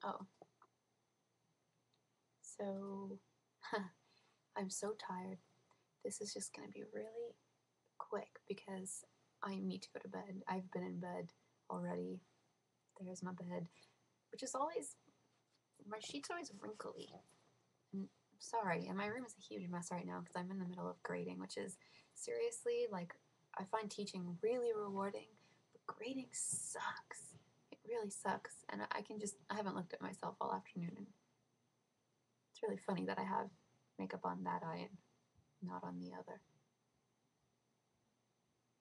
Oh, so I'm so tired. This is just gonna be really quick because I need to go to bed. I've been in bed already. There's my bed, which is always, my sheet's always wrinkly. And I'm sorry, and my room is a huge mess right now because I'm in the middle of grading, which is seriously, like, I find teaching really rewarding, but grading sucks. It really sucks, and I haven't looked at myself all afternoon, and it's really funny that I have makeup on that eye and not on the other.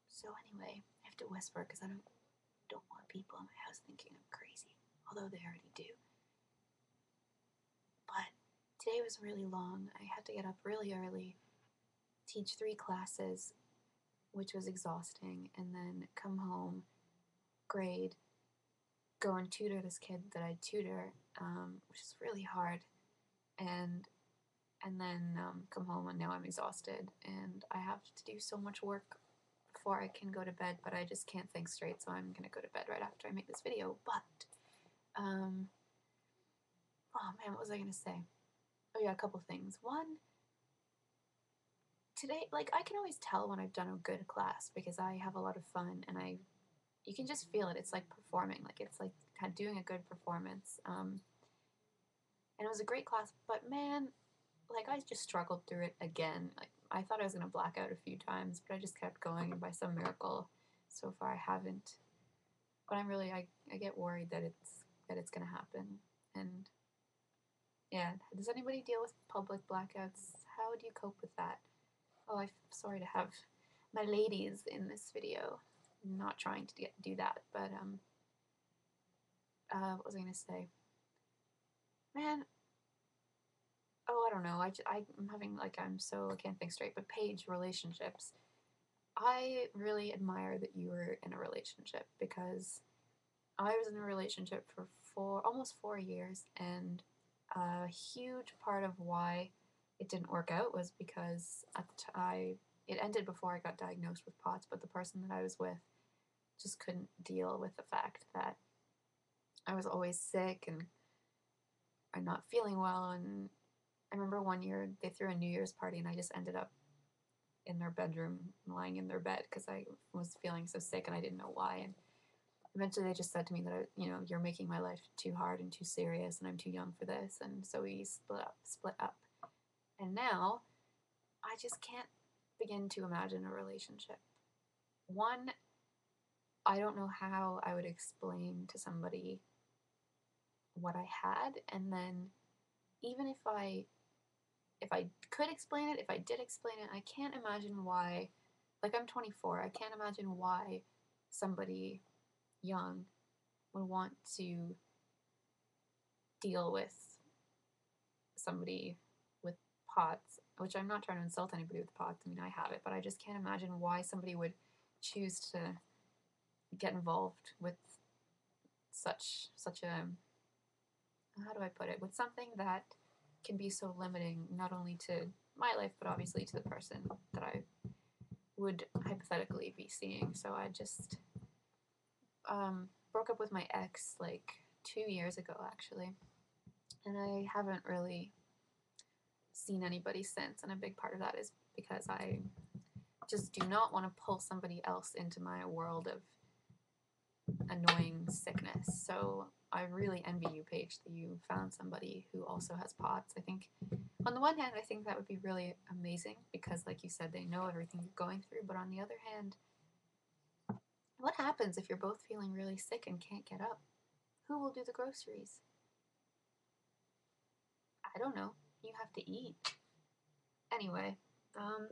So anyway, I have to whisper because I don't want people in my house thinking I'm crazy, although they already do. But today was really long. I had to get up really early, teach 3 classes, which was exhausting, and then come home, grade, go and tutor this kid that I tutor, which is really hard, and then come home, and now I'm exhausted, and I have to do so much work before I can go to bed, but I just can't think straight, so I'm gonna go to bed right after I make this video. But oh man, what was I gonna say? Oh yeah, a couple things. One, today, like, I can always tell when I've done a good class because I have a lot of fun, and you can just feel it. It's like performing, like it's like doing a good performance. And it was a great class, but man, like, I just struggled through it again. Like, I thought I was gonna black out a few times, but I just kept going, and by some miracle, so far I haven't. But I get worried that it's gonna happen. And yeah, does anybody deal with public blackouts? How do you cope with that? Oh, I'm sorry to have my ladies in this video. I'm not trying to do that, but what was I gonna say? Man, oh, I don't know. I'm having, like, I can't think straight. But Paige, relationships. I really admire that you were in a relationship because I was in a relationship for almost 4 years, and a huge part of why it didn't work out was because at the time it ended before I got diagnosed with POTS, but the person that I was with just couldn't deal with the fact that I was always sick and I'm not feeling well. And I remember one year they threw a New Year's party, and I just ended up in their bedroom, lying in their bed because I was feeling so sick and I didn't know why. And eventually they just said to me that, you're making my life too hard and too serious, and I'm too young for this. And so we split up. And now I just can't begin to imagine a relationship. One, I don't know how I would explain to somebody what I had, and then even if I could explain it, if I did explain it, I can't imagine why. Like, I'm 24, I can't imagine why somebody young would want to deal with somebody with POTS, which I'm not trying to insult anybody with POTS. I mean, I have it, but I just can't imagine why somebody would choose to get involved with such a, how do I put it, with something that can be so limiting, not only to my life, but obviously to the person that I would hypothetically be seeing. So I just broke up with my ex like 2 years ago, actually, and I haven't really seen anybody since. And a big part of that is because I just do not want to pull somebody else into my world of annoying sickness. So I really envy you, Paige, that you found somebody who also has POTS. I think, on the one hand, I think that would be really amazing because, like you said, they know everything you're going through. But on the other hand, what happens if you're both feeling really sick and can't get up? Who will do the groceries? I don't know. You have to eat. Anyway, I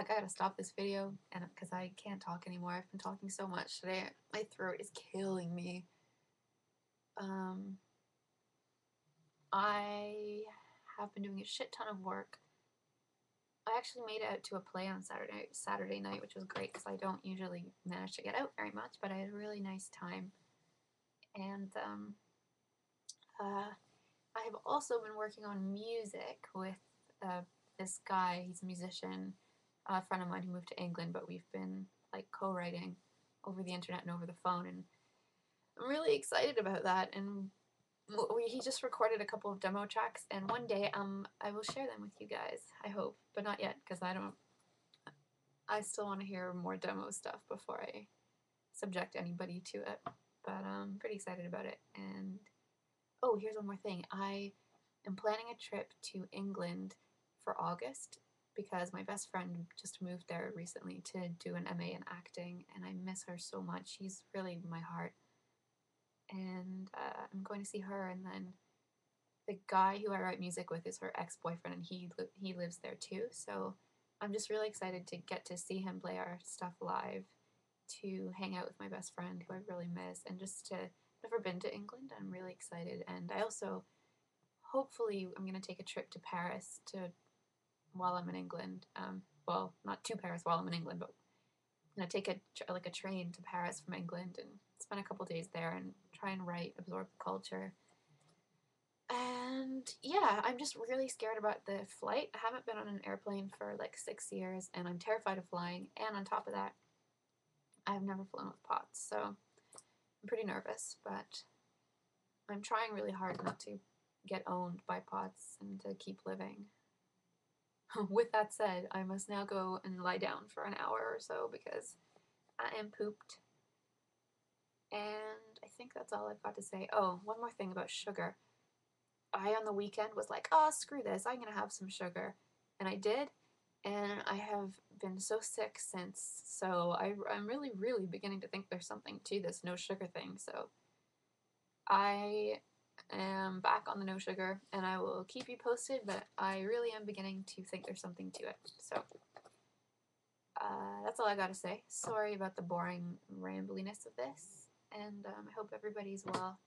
gotta stop this video, and because I can't talk anymore. I've been talking so much today. My throat is killing me. I have been doing a shit ton of work. I actually made it out to a play on Saturday night, which was great because I don't usually manage to get out very much, but I had a really nice time. And I have also been working on music with this guy. He's a musician, a friend of mine who moved to England, but we've been, like, co-writing over the internet and over the phone. And I'm really excited about that, and he just recorded a couple of demo tracks, and one day I will share them with you guys. I hope, but not yet because I still want to hear more demo stuff before I subject anybody to it. But I'm pretty excited about it. And oh, here's one more thing. I am planning a trip to England for August because my best friend just moved there recently to do an MA in acting, and I miss her so much. She's really my heart. And I'm going to see her, and then the guy who I write music with is her ex-boyfriend, and he lives there too. So I'm just really excited to get to see him play our stuff live, to hang out with my best friend who I really miss, and just to never been to England. I'm really excited, and I also hopefully I'm gonna take a trip to Paris to while I'm in England. Well, not to Paris while I'm in England, but I'm gonna take a train to Paris from England and spend a couple days there and try and write, absorb the culture. And yeah, I'm just really scared about the flight. I haven't been on an airplane for like 6 years, and I'm terrified of flying. And on top of that, I've never flown with POTS, so I'm pretty nervous, but I'm trying really hard not to get owned by POTS and to keep living. With that said, I must now go and lie down for an hour or so because I am pooped. And I think that's all I've got to say. Oh, one more thing about sugar. I, on the weekend, was like, oh, screw this, I'm gonna have some sugar. And I did, and I have been so sick since, so I'm really, really beginning to think there's something to this no sugar thing, so I am back on the no sugar, and I will keep you posted, but I really am beginning to think there's something to it, so that's all I gotta say. Sorry about the boring rambliness of this, and I hope everybody's well,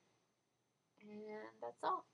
and that's all.